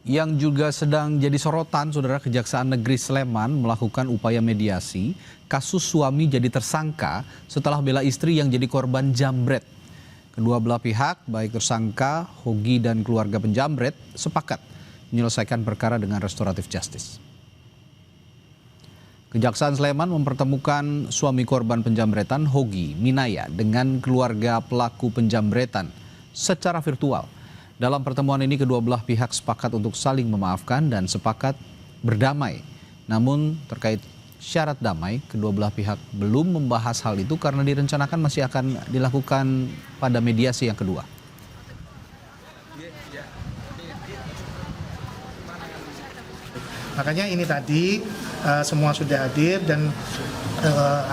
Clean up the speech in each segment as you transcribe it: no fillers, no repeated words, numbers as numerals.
Yang juga sedang jadi sorotan, Saudara, Kejaksaan Negeri Sleman melakukan upaya mediasi kasus suami jadi tersangka setelah bela istri yang jadi korban jambret. Kedua belah pihak, baik tersangka, Hogi dan keluarga penjambret, sepakat menyelesaikan perkara dengan restoratif justice. Kejaksaan Sleman mempertemukan suami korban penjambretan Hogi Minaya dengan keluarga pelaku penjambretan secara virtual. Dalam pertemuan ini kedua belah pihak sepakat untuk saling memaafkan dan sepakat berdamai. Namun terkait syarat damai, kedua belah pihak belum membahas hal itu karena direncanakan masih akan dilakukan pada mediasi yang kedua. Makanya ini tadi semua sudah hadir dan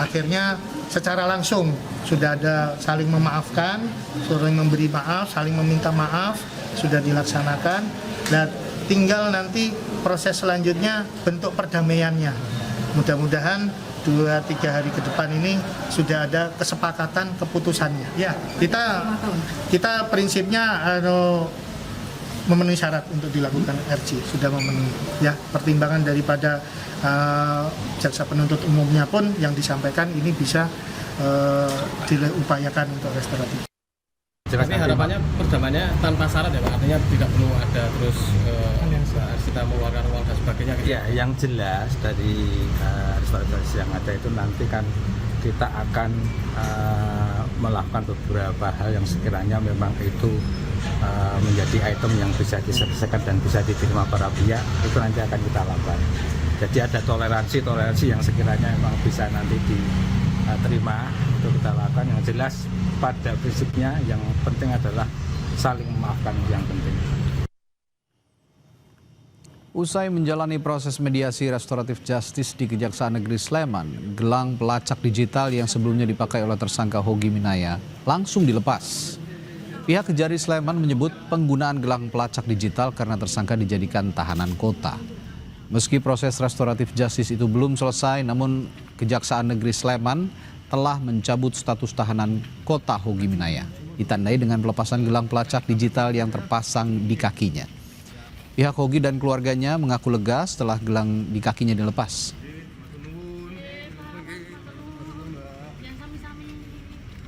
akhirnya secara langsung sudah ada saling memaafkan, saling memberi maaf, saling meminta maaf, sudah dilaksanakan. Dan tinggal nanti proses selanjutnya bentuk perdamaiannya. Mudah-mudahan 2-3 hari ke depan ini sudah ada kesepakatan keputusannya. Ya, kita prinsipnya memenuhi syarat untuk dilakukan RC, sudah memenuhi. Ya, pertimbangan daripada jaksa penuntut umumnya pun yang disampaikan ini bisa diupayakan untuk restoratif. Tapi harapannya perdamaiannya tanpa syarat ya Pak, artinya tidak perlu ada terus kita mengeluarkan uang dan sebagainya. Gitu. Ya, yang jelas dari restoratif yang ada itu nanti kan kita akan melakukan beberapa hal yang sekiranya memang itu menjadi item yang bisa diselesaikan dan bisa diterima para pihak, itu nanti akan kita lakukan. Jadi ada toleransi yang sekiranya memang bisa nanti diterima untuk kita lakukan. Yang jelas pada prinsipnya yang penting adalah saling memaafkan yang penting. Usai menjalani proses mediasi restoratif justice di Kejaksaan Negeri Sleman, gelang pelacak digital yang sebelumnya dipakai oleh tersangka Hogi Minaya langsung dilepas. Pihak Kejari Sleman menyebut penggunaan gelang pelacak digital karena tersangka dijadikan tahanan kota. Meski proses restoratif justice itu belum selesai, namun Kejaksaan Negeri Sleman telah mencabut status tahanan kota Hogi Minaya, ditandai dengan pelepasan gelang pelacak digital yang terpasang di kakinya. Pihak Hogi dan keluarganya mengaku lega setelah gelang di kakinya dilepas.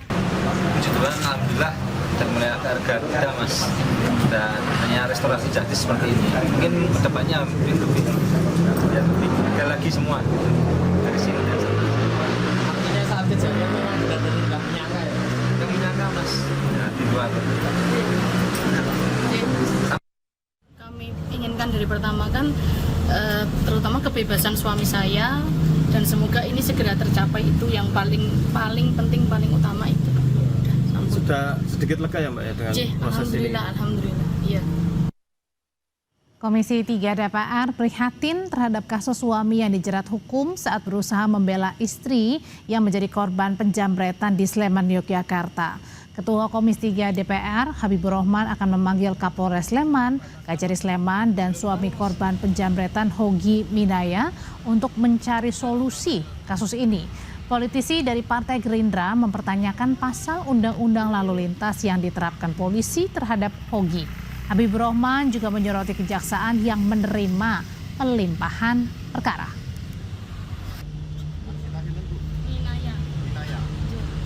Puji Tuhan, alhamdulillah dan melihat harga kita Mas, dan hanya restorasi justice seperti ini. Mungkin kedepannya lebih ada lagi semua dari sini. Artinya saat kejadian memang benar-benar nggak menyangka ya? Nggak menyangka Mas, ya, di luar. Kami inginkan dari pertama kan terutama kebebasan suami saya, dan semoga ini segera tercapai, itu yang paling penting, paling utama itu. Sudah sedikit lega ya Mbak ya dengan proses ini? Alhamdulillah, iya. Komisi 3 DPR prihatin terhadap kasus suami yang dijerat hukum saat berusaha membela istri yang menjadi korban penjambretan di Sleman, Yogyakarta. Ketua Komisi 3 DPR, Habibur Rahman, akan memanggil Kapolres Sleman, Kajari Sleman, dan suami korban penjambretan Hogi Minaya untuk mencari solusi kasus ini. Politisi dari Partai Gerindra mempertanyakan pasal Undang-Undang Lalu Lintas yang diterapkan polisi terhadap Hogi. Habibur Rahman juga menyoroti kejaksaan yang menerima pelimpahan perkara.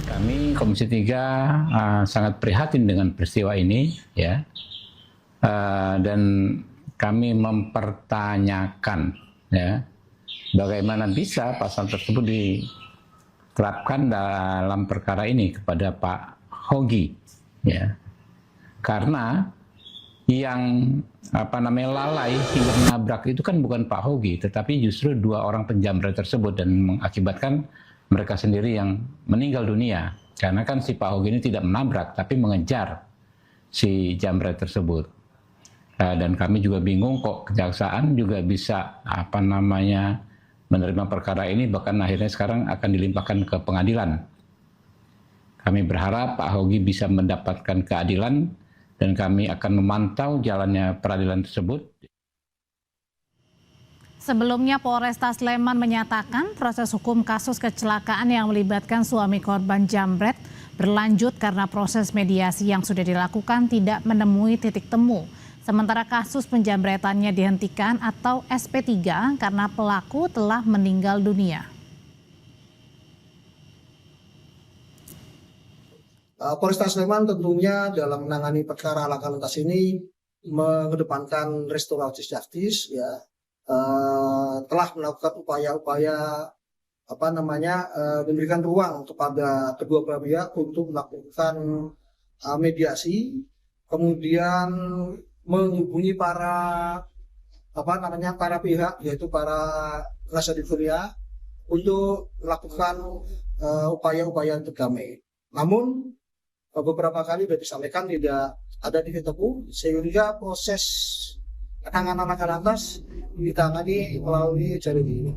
Kami Komisi 3 sangat prihatin dengan peristiwa ini, ya, dan kami mempertanyakan, ya, bagaimana bisa pasal tersebut diterapkan dalam perkara ini kepada Pak Hogi, ya, karena yang lalai hingga menabrak itu kan bukan Pak Hogi, tetapi justru dua orang penjambret tersebut, dan mengakibatkan mereka sendiri yang meninggal dunia. Karena kan si Pak Hogi ini tidak menabrak, tapi mengejar si jambret tersebut. Dan kami juga bingung kok kejaksaan juga bisa menerima perkara ini, bahkan akhirnya sekarang akan dilimpahkan ke pengadilan. Kami berharap Pak Hogi bisa mendapatkan keadilan, dan kami akan memantau jalannya peradilan tersebut. Sebelumnya Polresta Sleman menyatakan proses hukum kasus kecelakaan yang melibatkan suami korban jambret berlanjut karena proses mediasi yang sudah dilakukan tidak menemui titik temu. Sementara kasus penjamretannya dihentikan atau SP3 karena pelaku telah meninggal dunia. Polresta Sleman tentunya dalam menangani perkara laka lantas ini mengedepankan restoratif justice, ya, telah melakukan upaya-upaya memberikan ruang kepada kedua belah pihak untuk melakukan mediasi, kemudian menghubungi para pihak, yaitu para penasihat hukumnya, untuk melakukan upaya-upaya untuk damai. Namun beberapa kali sudah disampaikan tidak ada titik temu, sehingga proses penanganan laka lantas ditangani melalui jalur ini.